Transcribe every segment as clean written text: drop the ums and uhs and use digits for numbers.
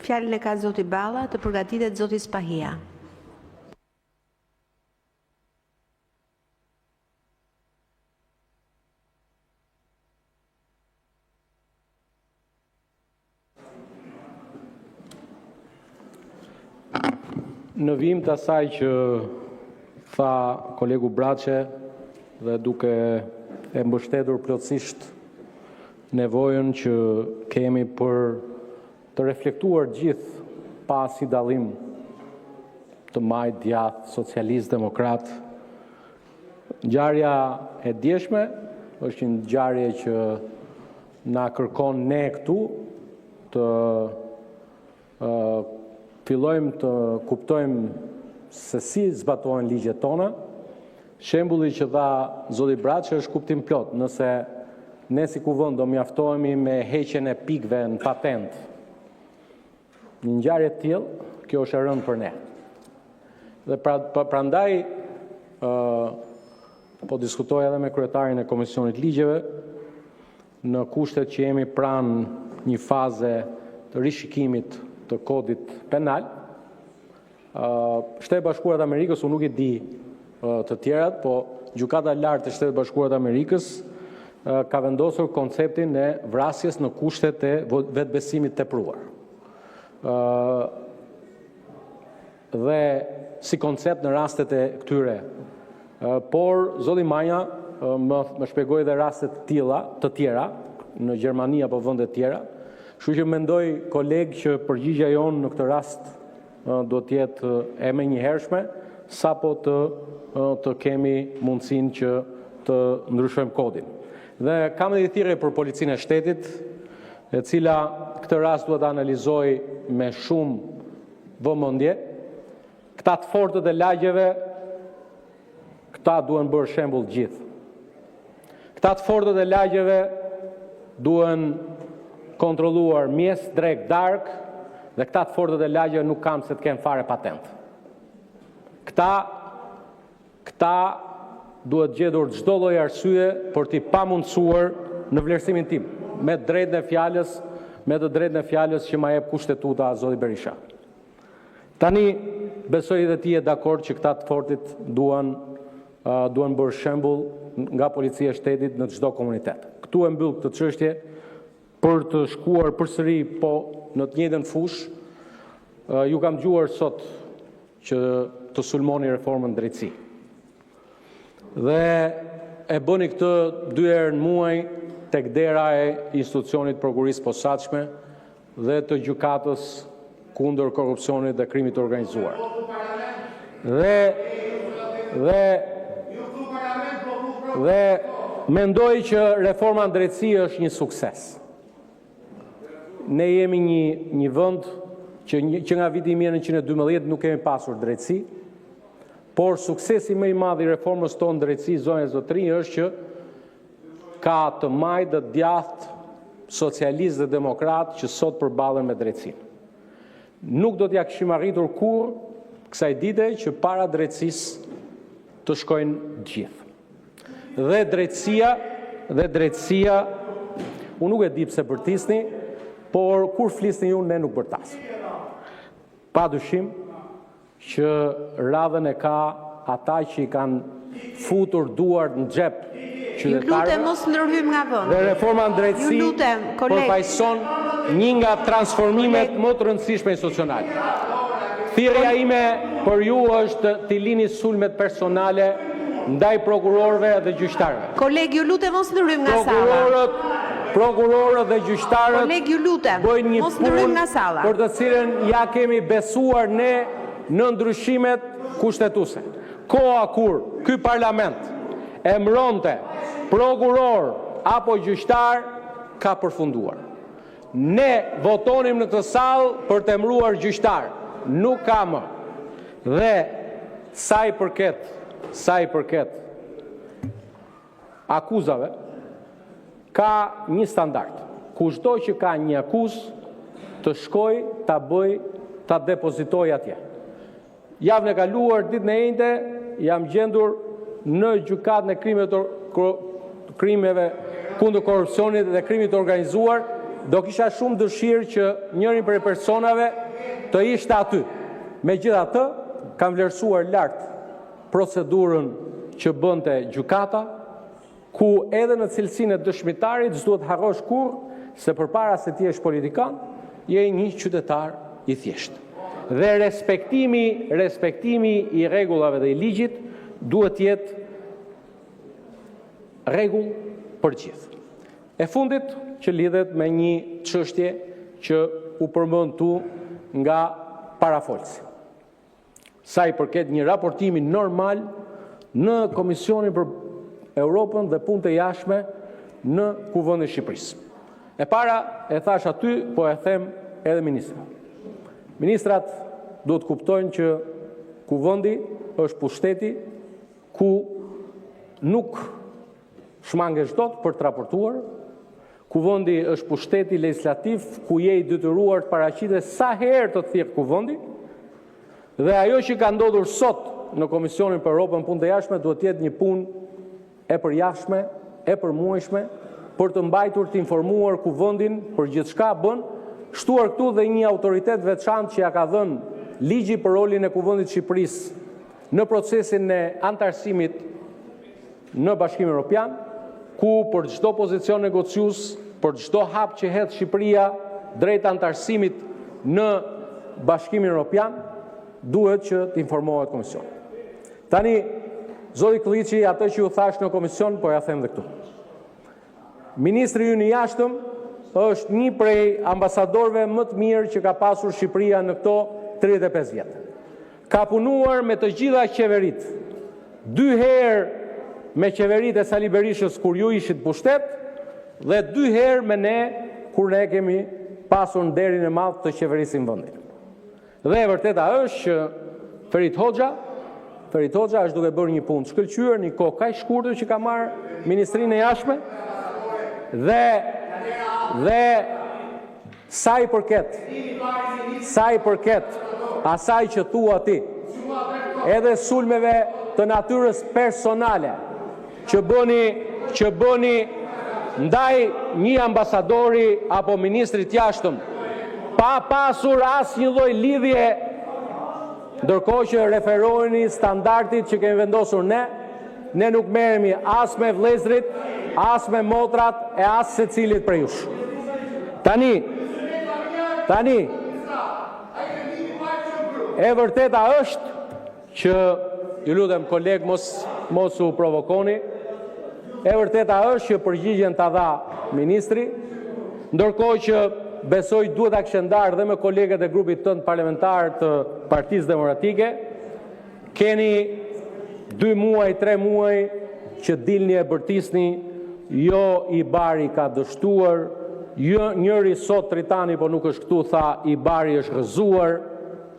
Fjalën e ka zoti Balla, të përgatitet zoti Spahia. Në vim të asaj që tha kolegu Braçe dhe duke e mbështetur plotësisht nevojën që kemi për të reflektuar gjithë pa si dallim të majt, djathtë, socialist, demokrat. Ngjarja e djeshme është një ngjarje që na kërkon ne këtu të fillojmë të kuptojmë se si zbatojnë ligjet tona. Shembulli që dha zoti Braçe është kuptim plot. Nëse ne si kuvend do mjaftohemi me heqjen e pikëve në patent, një ngjarje të tillë, kjo është e rëndë për ne. Dhe prandaj po diskutoj edhe me kryetarin e Komisionit Ligjeve në kushtet që jemi pranë një faze të rishikimit të kodit penal. Shtetet Bashkuara të Amerikës, unë nuk i di të tjerat, po gjykata e lartë e Shtetet Bashkuara të Amerikës ka vendosur konceptin e vrasjes në kushtet e vetbesimit tepruar. Dhe si koncept në rastet e këtyre. Por zoti Manja më shpjegoi edhe raste të tjera në Gjermani apo vende të tjera. Kështu që mendoj, koleg, që përgjigja jonë në këtë rast do të jetë e menjëhershme, sapo të kemi mundësinë që të ndryshojmë kodin. Dhe kam edhe thirrje për Policinë e Shtetit, e cila këtë rast duhet të analizoj me shumë vëmendje. Këta të fortët e lagjeve, këta duhen bërë shembull gjithë. Këta të fortët e lagjeve duhen kontrolluar mjes, drek, dark, dhe këta të fortët e lagjeve nuk kam se të kenë fare patent. Këta duhet gjetur çdo lloj arsye për t'i pamundsuar në vlerësimin tim, me të drejtën e fjalës që ma jep kushtetuta zoti Berisha. Tani besoj edhe ti je dakord që këta të fortit duhen bërë shembull nga Policia e Shtetit në çdo komunitet. Këtu e mbyll këtë çështje për të shkuar përsëri po në të njëjtën fushë. Ju kam dëgjuar sot që të sulmoni reformën drejtësi. Dhe e bëni këtë 2 herë në muaj tek dera e institucionit prokurisë posaçme dhe të gjykatës kundër korrupsionit dhe krimit të organizuar. Dhe mendoj që reforma në drejtësi është një sukses. Ne jemi një vend që nga viti 1912 nuk kemi pasur drejtësi, por suksesi më i madh i reformës tonë drejtësi, zonja e zotërinj, është që ka të majtë dhe djathtë socialistë dhe demokratë që sot përballen me drejtësinë. Nuk do t'ja kishim arritur kurrë kësaj dite që para drejtësisë të shkojnë gjithë. Dhe drejtësia, unë nuk e di pse bërtisni, por kur flisni ju, ne nuk bërtasim. Pa dyshim që radhën e ka ata që i kanë futur duart në xhep qytetarëve. Ju lutem mos ndërhyjmë nga vendi. Dhe reforma në drejtësi përfaqëson një nga transformimet më të rëndësishme institucionale. Thirrja ime për ju është t'i lini sulmet personale ndaj prokurorëve dhe gjyqtarëve. Koleg, ju lutem mos ndërhyjmë nga salla. Prokurorët dhe gjyqtarët bëjnë një punë për të cilën ja kemi besuar ne në ndryshimet kushtetuese. Koha kur ky parlament emëronte prokuror apo gjyqtar ka përfunduar. Ne votonim në këtë sallë për të emëruar gjyqtar, nuk ka më. Dhe sa i përket akuzave, ka një standard. Kushdo që ka një akuzë të shkoj, ta bëj, ta depozitoj atje. Javën e kaluar, ditën e njëjtë, jam gjendur në gjykatën e krimeve kundër korrupsionit dhe krimit të organizuar do kisha shumë dëshirë që njërin prej personave të ishte aty. Megjithatë, kam vlerësuar lart procedurën që bënte gjykata, ku edhe në cilësinë e dëshmitarit s'duhet harrosh kurrë se përpara se ti jesh politikan, je një qytetar i thjeshtë. Dhe respektimi i rregullave dhe i ligjit duhet jetë rregull për gjithë. E fundit që lidhet me një çështje që u përmend tu nga parafolsi. Sa i përket një raportimi normal në Komisionin për Europën dhe Punët e Jashtme në Kuvendin e Shqipërisë. E para e thash aty, po e them edhe ministrat. Ministrat duhet kuptojnë që Kuvendi është pushteti ku nuk shmangesh dot për të raportuar. Kuvendi është pushteti legislativ ku je i detyruar të paraqitet sa herë të thirrë Kuvendi. Dhe ajo që ka ndodhur sot në Komisionin për Europën dhe Punët e Jashtme duhet të jetë një punë e përjashtme, e përmuajshme për të mbajtur të informuar Kuvendin për gjithçka bën, shtuar këtu dhe një autoritet veçantë që ja ka dhënë ligji për rolin e Kuvendit të Shqipërisë në procesin e antarësimit në Bashkimin Evropian, ku për çdo pozicion negociues, për çdo hap që hedh Shqipëria drejt antarësimit në Bashkimin Evropian, duhet që të informohet Komisioni. Tani, zoti Klliçi, atë që ju thash në Komision, po ja them dhe këtu. Ministri ynë i jashtëm është një prej ambasadorëve më të mirë që ka pasur Shqipëria në këto 35 vjet. Ka punuar me të gjitha qeveritë. 2 herë me qeveritë e Sali Berishës kur ju ishit pushtet dhe 2 herë me ne kur ne kemi pasur nderin e madh të qeverisim vendin. Dhe e vërteta është që Ferit Hoxha është duke bërë një punë shkëlqyer, një kohë kaq shkurtër që ka marrë Ministrinë e Jashtme dhe sa i përket asaj që thua ti, edhe sulmeve të natyrës personale që bëni ndaj një ambasadori apo ministrit jashtëm pa pasur asnjë lloj lidhje, ndërkohë që referoheni standardit që kemi vendosur ne nuk merremi as me vëllezrit, as me motrat e as secilit prej jush. Tani, e vërteta është që, ju lutem koleg mos u provokoni, e vërteta është që përgjigjen ta dha ministri, ndërkohë që besoj duhet ta kishte ndarë dhe me kolegët e grupit tënd parlamentar të Partisë Demokratike. Keni 2 muaj, 3 muaj që dilni e bërtisni, jo i Bari ka dështuar, jo njëri sot Tritani po nuk është këtu, tha i Bari është rrëzuar,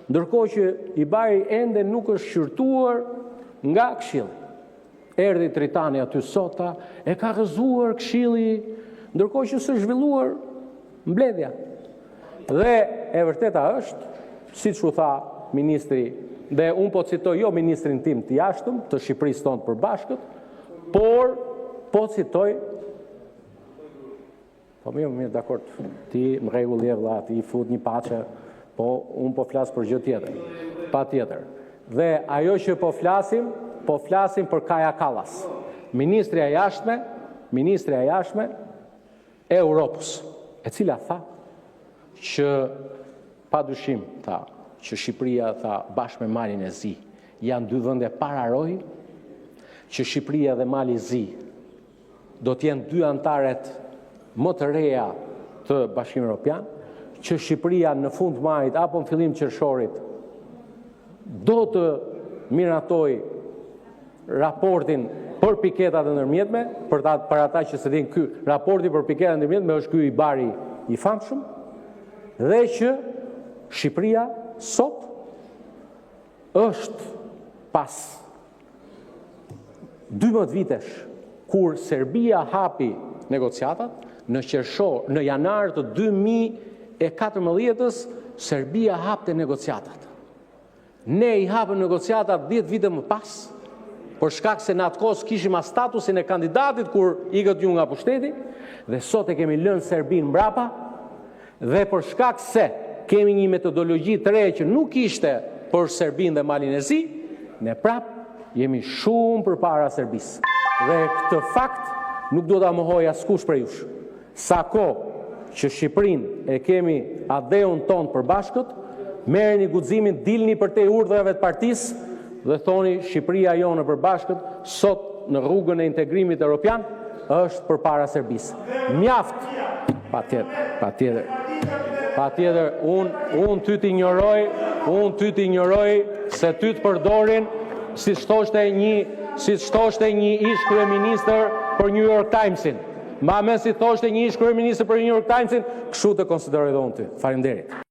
ndërkohë që i Bari ende nuk është shqyrtuar nga Këshilli. Erdhi Tritani aty sota, e ka rrëzuar Këshilli, ndërkohë që s'është zhvilluar mbledhja. Dhe e vërteta është, siç u tha ministri, dhe unë po citoj jo ministrin tim të jashtëm, të Shqipërisë tonë të përbashkët, por po citoj, po mirë, dakord, ti më rregull je vëlla, ti fut një paçe, po unë po flas për gjë tjetër, patjetër. Dhe ajo që po flasim për Kaja Kallas, ministrja e jashtme e Europës, e cila tha që padyshim tha që Shqipëria tha bashkë me Malin e Zi janë 2 vende pararoj, që Shqipëria dhe Mali Zi do të jenë 2 anëtarët më të reja të Bashkimit Evropian, që Shqipëria në fund majit apo në fillim qershorit do të miratoj raportin për piketat e ndërmjetme, për ata që se din ky raporti për piketat e ndërmjetme është ky i Bari i famshëm, dhe që Shqipëria sot është pas 12 vitesh kur Serbia hapi negociatat në janar të 2014-ës, Serbia hapte negociatat. Ne i hapëm negociatat 10 vite më pas, për shkak se në atë kohë kishim as statusin e kandidatit kur ikët ju nga pushteti, dhe sot e kemi lënë Serbinë mbrapa Dhe për shkak se kemi një metodologji të re që nuk ishte për Serbinë dhe Malin e Zi, ne prap jemi shumë përpara Serbisë. Dhe këtë fakt nuk do ta mohoj askush prej jush. Sa kohë që Shqipërinë e kemi adeun ton përbashkët, merrni guximin, dilni për te urdhërave të partisë dhe thoni Shqipëria jonë e përbashkët sot në rrugën e integrimit evropian është përpara Serbisë. Mjaft, patjetër, unë ty të ignoroj se ty të përdorin si shtoshte një ish kryeministër për New York Timesin. Ma me si thoshte një ish kryeministër për New York Timesin, kështu të konsideroj dhe unë ty. Faleminderit.